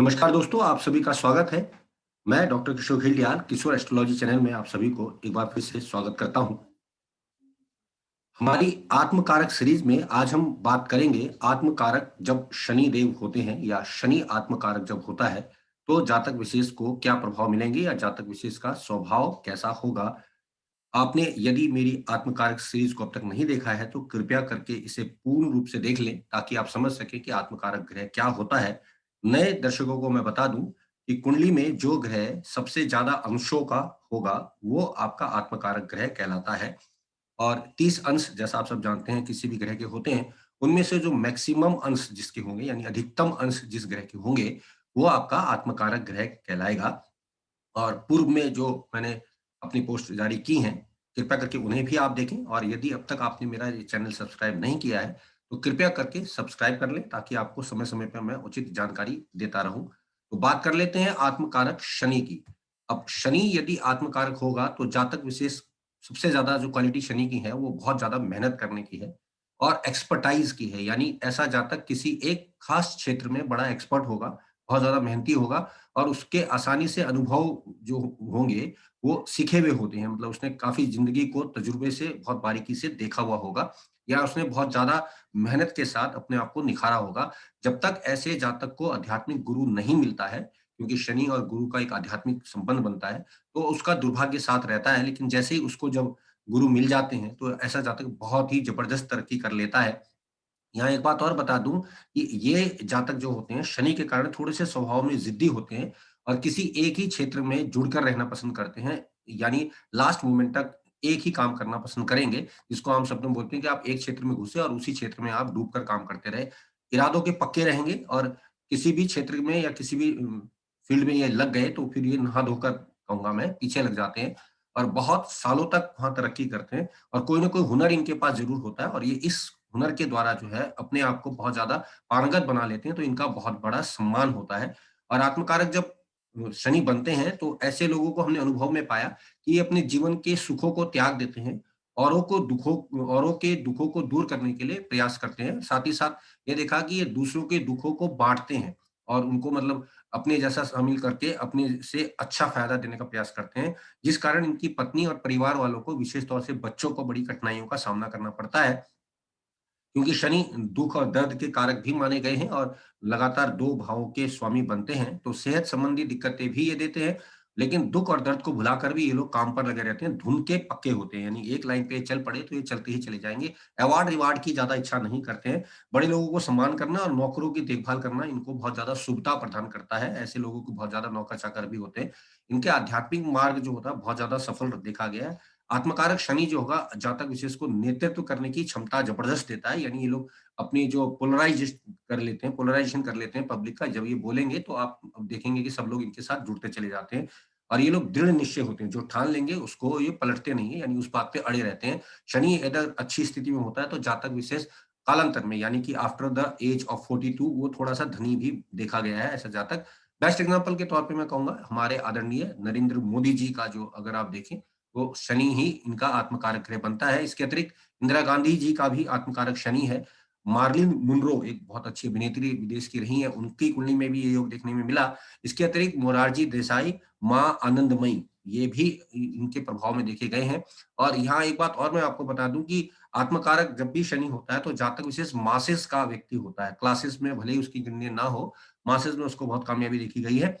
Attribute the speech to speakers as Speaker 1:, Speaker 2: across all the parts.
Speaker 1: नमस्कार दोस्तों, आप सभी का स्वागत है। मैं डॉक्टर किशोर खिलडियाल, किशोर एस्ट्रोलॉजी चैनल में आप सभी को एक बार फिर से स्वागत करता हूं। हमारी आत्मकारक सीरीज में आज हम बात करेंगे आत्मकारक जब शनि देव होते हैं या शनि आत्मकारक जब होता है, तो जातक विशेष को क्या प्रभाव मिलेंगे या जातक विशेष का स्वभाव कैसा होगा। आपने यदि मेरी आत्मकारक सीरीज को अब तक नहीं देखा है, तो कृपया करके इसे पूर्ण रूप से देख लें ताकि आप समझ सकें कि आत्मकारक ग्रह क्या होता है। नए दर्शकों को मैं बता दूं कि कुंडली में जो ग्रह सबसे ज्यादा अंशों का होगा, वो आपका आत्मकारक ग्रह कहलाता है। और 30 अंश जैसा आप सब जानते हैं किसी भी ग्रह के होते हैं, उनमें से जो मैक्सिमम अंश जिसके होंगे यानी अधिकतम अंश जिस ग्रह के होंगे, वो आपका आत्मकारक ग्रह कहलाएगा। और पूर्व में जो मैंने अपनी पोस्ट जारी की हैं, कृपया करके उन्हें भी आप देखें। और यदि अब तक आपने मेरा ये चैनल सब्सक्राइब नहीं किया है, तो कृपया करके सब्सक्राइब कर लें ताकि आपको समय-समय पे मैं उचित जानकारी देता रहूँ। तो बात कर लेते हैं आत्मकारक शनि की। अब शनि यदि आत्मकारक होगा तो जातक विशेष सबसे ज़्यादा जो क्वालिटी शनि की है, वो बहुत ज़्यादा मेहनत करने की है और एक्सपर्टाइज़ की है। यानी ऐसा जातक किसी एक खास क्षेत्र में बड़ा एक्सपर्ट होगा, बहुत ज़्यादा मेहनती होगा और उसके आसानी से अनुभव जो होंगे, वो सीखे हुए होते हैं। मतलब उसने काफ़ी ज़िंदगी को तजुर्बे से बहुत बारीकी से देखा हुआ होगा या उसने बहुत ज़्यादा मेहनत के साथ अपने आप को निखारा होगा। जब तक ऐसे जातक को आध्यात्मिक गुरु नहीं मिलता है, क्योंकि शनि और गुरु का एक आध्यात्मिक संबंध बनता है, तो उसका दुर्भाग्य साथ रहता है। लेकिन जैसे ही उसको जब गुरु मिल जाते हैं, तो ऐसा जातक बहुत ही ज़बरदस्त तरक्की कर लेता है। यहाँ एक बात और बता दूँ कि ये जातक जो होते हैं, शनि के कारण थोड़े-से स्वभाव में ज़िद्दी होते हैं और किसी एक ही क्षेत्र में जुड़कर रहना पसंद करते हैं। यानी लास्ट मोमेंट तक एक ही काम करना पसंद करेंगे, जिसको हम शब्दों में बोलते हैं कि आप एक क्षेत्र में घुसे और उसी क्षेत्र में आप डूब कर काम करते रहे। इरादों के पक्के रहेंगे और किसी भी क्षेत्र में या किसी भी फील्ड में ये लग गए, तो फिर ये नहा धोकर कहूँगा मैं, पीछे लग जाते हैं और बहुत सालों तक वहाँ तरक्की करते हैं और कोई न कोई हुनर इनके पास ज़रूर होता है और ये इस हुनर के द्वारा जो है अपने आप को बहुत ज़्यादा पारंगत बना लेते हैं, तो इनका बहुत बड़ा सम्मान होता है। और आत्मकारक जब शनि बनते हैं, तो ऐसे लोगों को हमने अनुभव में पाया कि ये अपने जीवन के सुखों को त्याग देते हैं, औरों के दुखों को दूर करने के लिए प्रयास करते हैं। साथ ही साथ ये देखा कि ये दूसरों के दुखों को बाँटते हैं और उनको मतलब अपने जैसा शामिल करके अपने से अच्छा फ़ायदा देने का प्रयास करते हैं, जिस कारण इनकी पत्नी और परिवार वालों को विशेष तौर से बच्चों को बड़ी कठिनाइयों का सामना करना पड़ता है। क्योंकि शनि दुख और दर्द के कारक भी माने गए हैं और लगातार 2 भावों के स्वामी बनते हैं, तो सेहत संबंधी दिक्कतें भी ये देते हैं, लेकिन दुख और दर्द को भुलाकर भी ये लोग काम पर लगे रहते हैं, धुन के पक्के होते हैं, यानी एक लाइन पे ये चल पड़े तो ये चलते ही चले जाएँगे। अवार्ड-रिवार्ड की ज़्यादा इच्छा नहीं करते हैं, बड़े लोगों को सम्मान करना और नौकरों की देखभाल करना इनको बहुत ज़्यादा शुभता प्रदान करता है, ऐसे लोगों को बहुत ज़्यादा नौकर-चाकर भी होते हैं। इनके आध्यात्मिक मार्ग जो होता है बहुत ज़्यादा सफल देखा गया है। आत्मकारक शनि जो होगा जातक विशेष को नेतृत्व करने की क्षमता जबरदस्त देता है, यानी ये लोग अपनी जो पोलराइजेशन कर लेते हैं पब्लिक का, जब ये बोलेंगे तो आप अब देखेंगे कि सब लोग इनके साथ जुड़ते चले जाते हैं और ये लोग दृढ़ निश्चय होते हैं, जो ठान लेंगे उसको ये पलटते नहीं है, यानी उस बात पे अड़े रहते हैं। शनि अगर अच्छी स्थिति में होता है तो जातक विशेष कालांतर में यानी कि आफ्टर द एज ऑफ 42 वो थोड़ा-सा धनी भी देखा गया है ऐसा जातक। बेस्ट एग्जांपल के तौर पे मैं कहूँगा हमारे आदरणीय नरेंद्र मोदी जी का जो अगर आप देखें, वो शनि ही इनका आत्मकारक ग्रह बनता है। इसके अतिरिक्त इंदिरा गांधी जी का भी आत्मकारक शनि है। मार्लिन मुनरो एक बहुत अच्छी अभिनेत्री विदेश की रही हैं, उनकी कुंडली में भी ये योग देखने में मिला। इसके अतिरिक्त मोरारजी देसाई, माँ आनंदमयी ये भी इनके प्रभाव में देखे गए हैं। और यहाँ एक बात और मैं आपको बता दूं कि आत्मकारक जब भी शनि होता है तो जातक विशेष मासेस का व्यक्ति होता है। क्लासेस में भले ही उसकी गिनती ना हो, मासेस में उसको बहुत कामयाबी देखी गई है।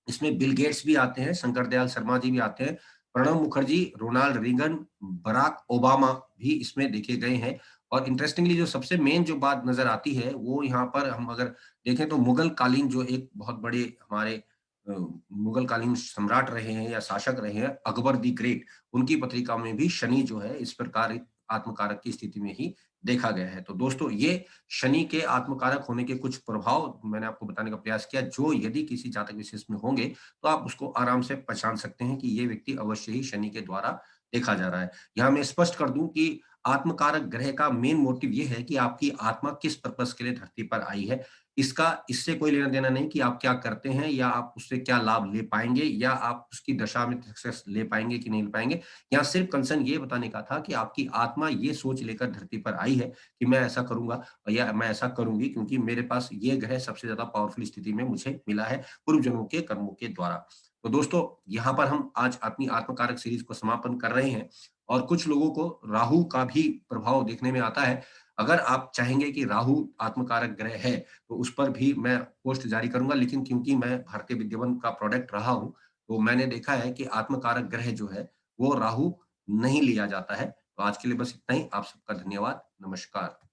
Speaker 1: इसमें बिल गेट्स भी आते हैं, शंकर दयाल शर्मा जी भी आते हैं, Pranab Mukherjee, Ronald Reagan, Barack Obama भी इसमें देखे गए हैं। और इंटरेस्टिंगली जो सबसे मेन जो बात नज़र आती है, वो यहाँ पर हम अगर देखें तो मुगल कालीन जो एक बहुत बड़े हमारे मुगल कालीन सम्राट रहे हैं या शासक रहे हैं, अकबर द ग्रेट, उनकी पत्रिका में भी शनि जो है इस प्रकार आत्मकारक की स्थिति में ही देखा गया है। तो दोस्तों ये शनि के आत्मकारक होने के कुछ प्रभाव मैंने आपको बताने का प्रयास किया, जो यदि किसी जातक विशेष में होंगे, तो आप उसको आराम से पहचान सकते हैं कि ये व्यक्ति अवश्य ही शनि के द्वारा देखा जा रहा है। यहाँ मैं स्पष्ट कर दूँ कि आत्मकारक ग्रह का मेन मोटिव ये है कि आपकी आत्मा किस पर्पज़ के लिए धरती पर आई है। इसका इससे कोई लेना-देना नहीं कि आप क्या करते हैं या आप उससे क्या लाभ ले पाएँगे या आप उसकी दशा में सक्सेस ले पाएँगे कि नहीं ले पाएँगे। यहाँ सिर्फ़ कंसर्न ये बताने का था कि आपकी आत्मा ये सोच लेकर धरती पर आई है कि मैं ऐसा करूँगा या मैं ऐसा करूँगी क्योंकि मेरे पास ये ग्रह सबसे ज़्यादा पावरफुल स्थिति में मुझे मिला है पूर्व जन्मों के कर्मों के द्वारा। तो दोस्तों, यहाँ पर हम आज अपनी आत्मकारक सीरीज़ को समापन कर रहे हैं और कुछ लोगों को राहु का भी प्रभाव देखने में आता है। अगर आप चाहेंगे कि राहु आत्मकारक ग्रह है, तो उस पर भी मैं पोस्ट जारी करूँगा, लेकिन क्योंकि मैं भारतीय विद्या का प्रोडक्ट रहा हूँ, तो मैंने देखा है कि आत्मकारक ग्रह जो है, वो राहु नहीं लिया जाता है। तो आज के लिए बस इतना ही। आप सबका धन्यवाद। नमस्कार।